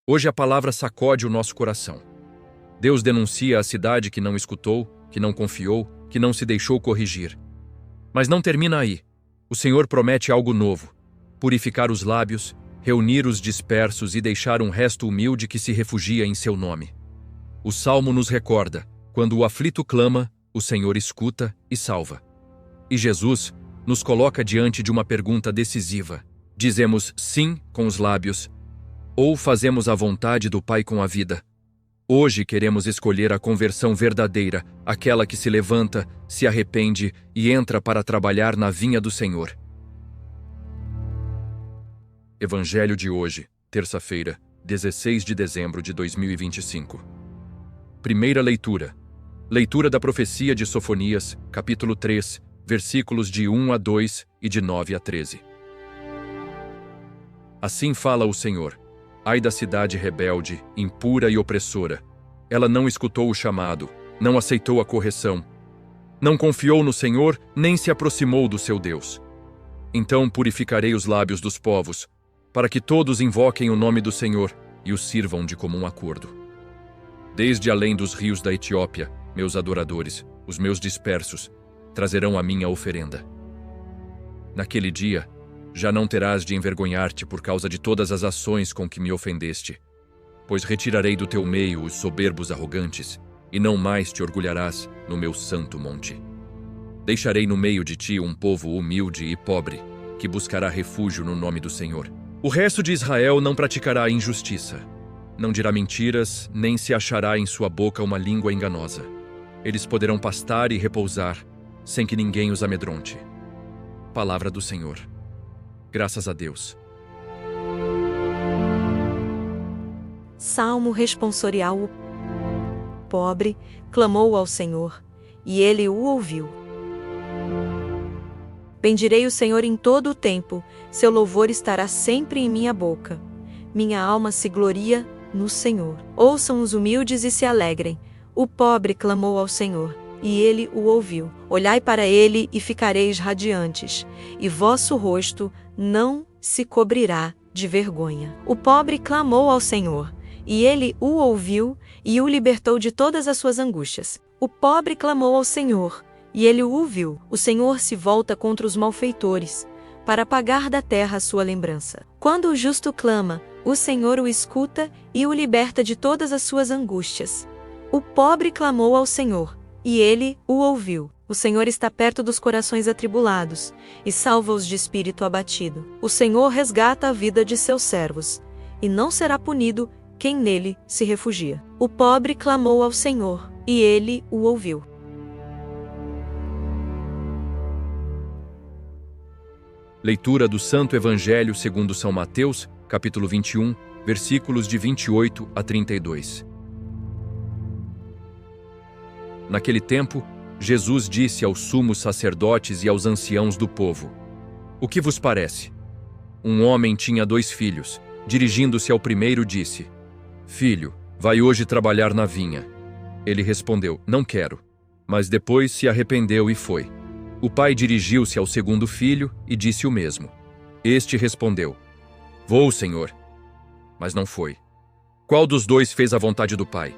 Hoje a palavra sacode o nosso coração. Deus denuncia a cidade que não escutou, que não confiou, que não se deixou corrigir. Mas não termina aí. O Senhor promete algo novo: purificar os lábios, reunir os dispersos e deixar um resto humilde que se refugia em seu nome. O Salmo nos recorda: quando o aflito clama, o Senhor escuta e salva. E Jesus nos coloca diante de uma pergunta decisiva. Dizemos sim com os lábios, ou fazemos a vontade do Pai com a vida? Hoje queremos escolher a conversão verdadeira, aquela que se levanta, se arrepende e entra para trabalhar na vinha do Senhor. Evangelho de hoje, terça-feira, 16 de dezembro de 2025. Primeira leitura. Leitura da profecia de Sofonias, capítulo 3, versículos de 1 a 2 e de 9 a 13. Assim fala o Senhor: ai da cidade rebelde, impura e opressora. Ela não escutou o chamado, não aceitou a correção. Não confiou no Senhor, nem se aproximou do seu Deus. Então purificarei os lábios dos povos, para que todos invoquem o nome do Senhor e o sirvam de comum acordo. Desde além dos rios da Etiópia, meus adoradores, os meus dispersos, trazerão a minha oferenda. Naquele dia, já não terás de envergonhar-te por causa de todas as ações com que me ofendeste, pois retirarei do teu meio os soberbos arrogantes, e não mais te orgulharás no meu santo monte. Deixarei no meio de ti um povo humilde e pobre, que buscará refúgio no nome do Senhor. O resto de Israel não praticará injustiça, não dirá mentiras, nem se achará em sua boca uma língua enganosa. Eles poderão pastar e repousar, sem que ninguém os amedronte. Palavra do Senhor. Graças a Deus. Salmo responsorial. O pobre clamou ao Senhor, e ele o ouviu. Bendirei o Senhor em todo o tempo, seu louvor estará sempre em minha boca. Minha alma se gloria no Senhor. Ouçam os humildes e se alegrem. O pobre clamou ao Senhor, e ele o ouviu. Olhai para ele e ficareis radiantes, e vosso rosto não se cobrirá de vergonha. O pobre clamou ao Senhor, e ele o ouviu e o libertou de todas as suas angústias. O pobre clamou ao Senhor, e ele o ouviu. O Senhor se volta contra os malfeitores, para apagar da terra a sua lembrança. Quando o justo clama, o Senhor o escuta e o liberta de todas as suas angústias. O pobre clamou ao Senhor, e ele o ouviu. O Senhor está perto dos corações atribulados, e salva-os de espírito abatido. O Senhor resgata a vida de seus servos, e não será punido quem nele se refugia. O pobre clamou ao Senhor, e ele o ouviu. Leitura do Santo Evangelho segundo São Mateus, capítulo 21, versículos de 28 a 32. Naquele tempo, Jesus disse aos sumos sacerdotes e aos anciãos do povo: o que vos parece? Um homem tinha 2 filhos. Dirigindo-se ao primeiro, disse: filho, vai hoje trabalhar na vinha. Ele respondeu: não quero. Mas depois se arrependeu e foi. O pai dirigiu-se ao segundo filho e disse o mesmo. Este respondeu: vou, Senhor. Mas não foi. Qual dos 2 fez a vontade do pai?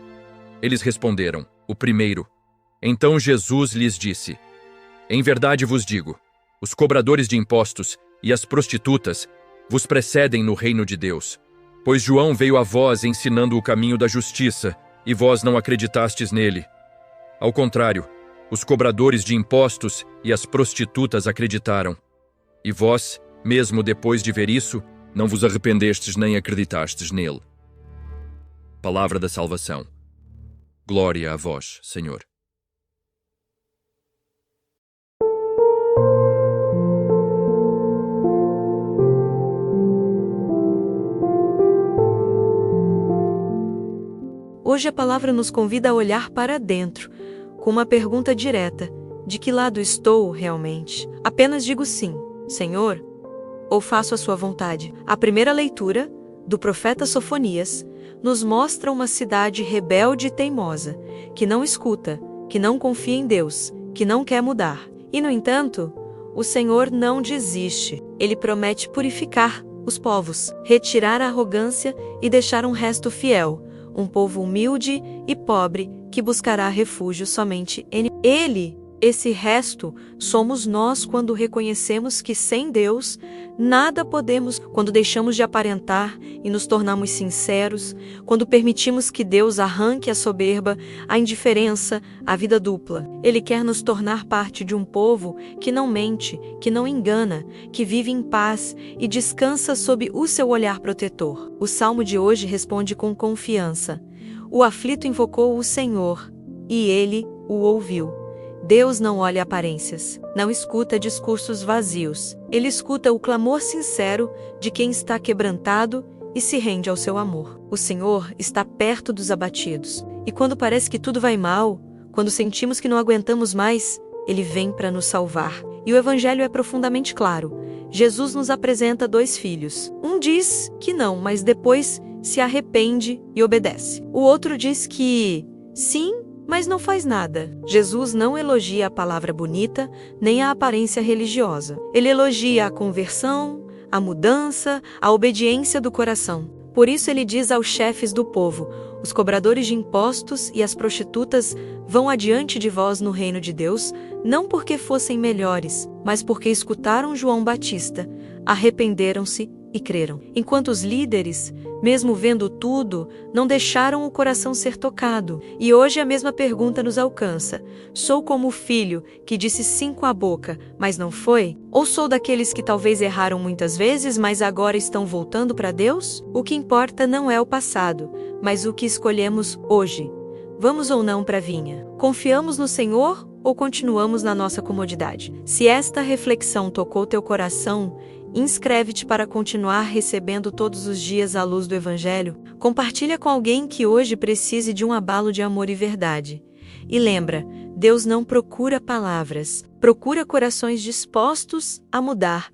Eles responderam: o primeiro. Então Jesus lhes disse: em verdade vos digo, os cobradores de impostos e as prostitutas vos precedem no reino de Deus. Pois João veio a vós ensinando o caminho da justiça, e vós não acreditastes nele. Ao contrário, os cobradores de impostos e as prostitutas acreditaram. E vós, mesmo depois de ver isso, não vos arrependestes nem acreditastes nele. Palavra da salvação. Glória a vós, Senhor. Hoje a palavra nos convida a olhar para dentro, com uma pergunta direta: de que lado estou realmente? Apenas digo sim, Senhor, ou faço a sua vontade? A primeira leitura, do profeta Sofonias, nos mostra uma cidade rebelde e teimosa, que não escuta, que não confia em Deus, que não quer mudar. E, no entanto, o Senhor não desiste. Ele promete purificar os povos, retirar a arrogância e deixar um resto fiel, um povo humilde e pobre que buscará refúgio somente em Ele. Esse resto somos nós quando reconhecemos que sem Deus nada podemos, quando deixamos de aparentar e nos tornamos sinceros, quando permitimos que Deus arranque a soberba, a indiferença, a vida dupla. Ele quer nos tornar parte de um povo que não mente, que não engana, que vive em paz e descansa sob o seu olhar protetor. O salmo de hoje responde com confiança. O aflito invocou o Senhor, e Ele o ouviu. Deus não olha aparências, não escuta discursos vazios. Ele escuta o clamor sincero de quem está quebrantado e se rende ao seu amor. O Senhor está perto dos abatidos. E quando parece que tudo vai mal, quando sentimos que não aguentamos mais, Ele vem para nos salvar. E o Evangelho é profundamente claro. Jesus nos apresenta dois filhos. Um diz que não, mas depois se arrepende e obedece. O outro diz que sim, mas não faz nada. Jesus não elogia a palavra bonita, nem a aparência religiosa. Ele elogia a conversão, a mudança, a obediência do coração. Por isso ele diz aos chefes do povo: os cobradores de impostos e as prostitutas vão adiante de vós no reino de Deus, não porque fossem melhores, mas porque escutaram João Batista, arrependeram-se e creram. Enquanto os líderes, mesmo vendo tudo, não deixaram o coração ser tocado. E hoje a mesma pergunta nos alcança. Sou como o filho que disse sim com a boca, mas não foi? Ou sou daqueles que talvez erraram muitas vezes, mas agora estão voltando para Deus? O que importa não é o passado, mas o que escolhemos hoje. Vamos ou não para a vinha? Confiamos no Senhor ou continuamos na nossa comodidade? Se esta reflexão tocou teu coração, inscreve-te para continuar recebendo todos os dias a luz do Evangelho. Compartilha com alguém que hoje precise de um abalo de amor e verdade. E lembra, Deus não procura palavras, procura corações dispostos a mudar.